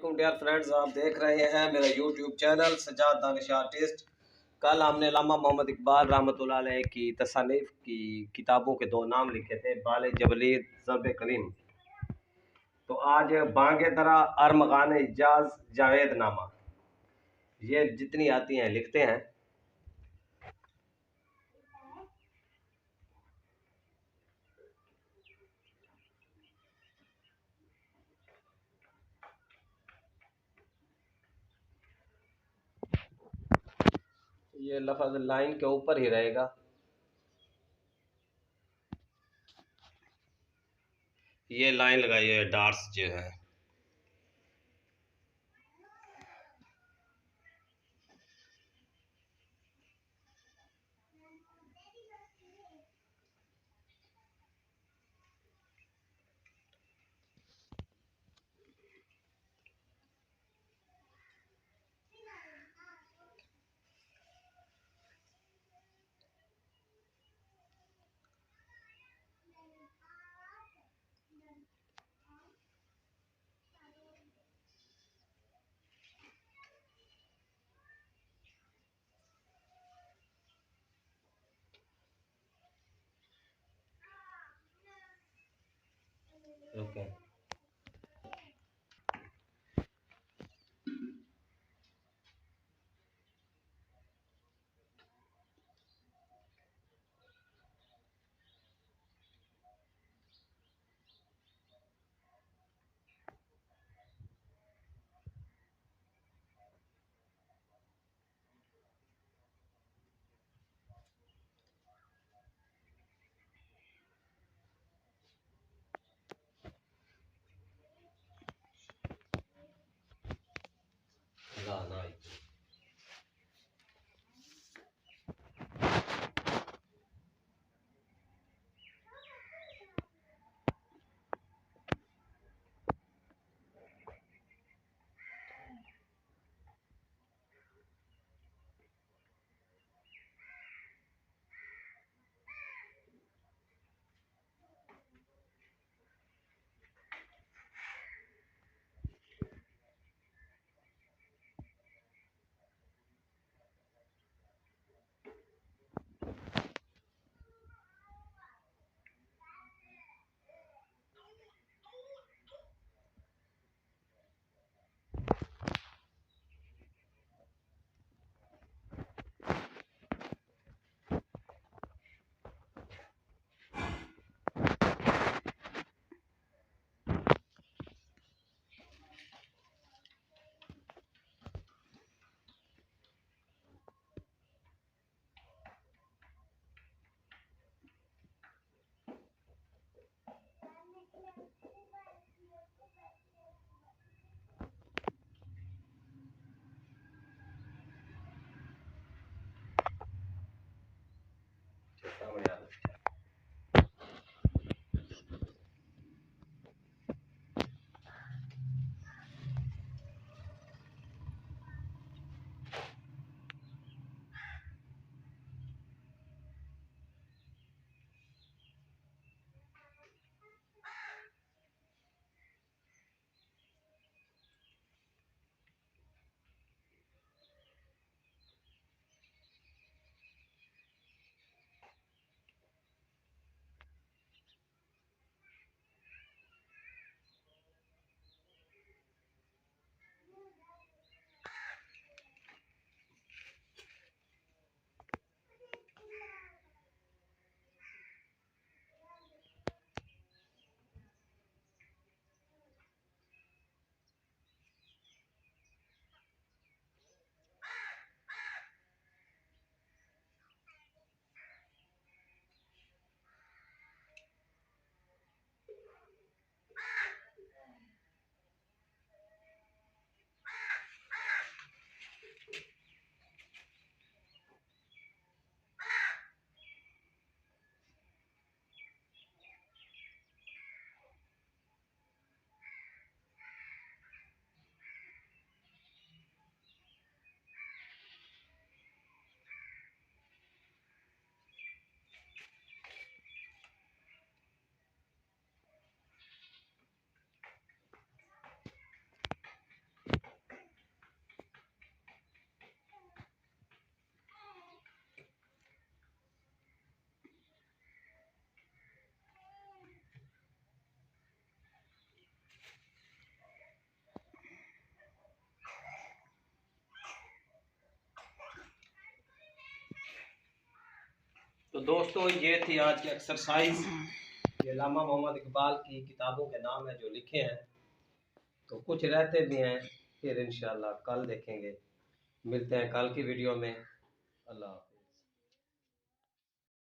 वालेकुम dear friends, आप देख रहे हैं मेरा YouTube channel Sajjad Danish artist. कल हमने अल्लामा मोहम्मद इकबाल रहमतुल्लाह अलैह की तसनीफ़ की किताबों के दो नाम लिखे थे, बाल जबलीर ज़र्ब कलीम। तो आज बांगे दरा अरमगान इजाज जावेद नामा, ये जितनी आती हैं लिखते हैं। ये लफ्ज़ लाइन के ऊपर ही रहेगा। ये लाइन लगाई है, डार्स जो है। ओके। दोस्तों ये थी आज की एक्सरसाइज। ये अल्लामा मोहम्मद इकबाल की किताबों के नाम है जो लिखे हैं, तो कुछ रहते भी हैं, फिर इंशाल्लाह कल देखेंगे। मिलते हैं कल की वीडियो में। अल्लाह।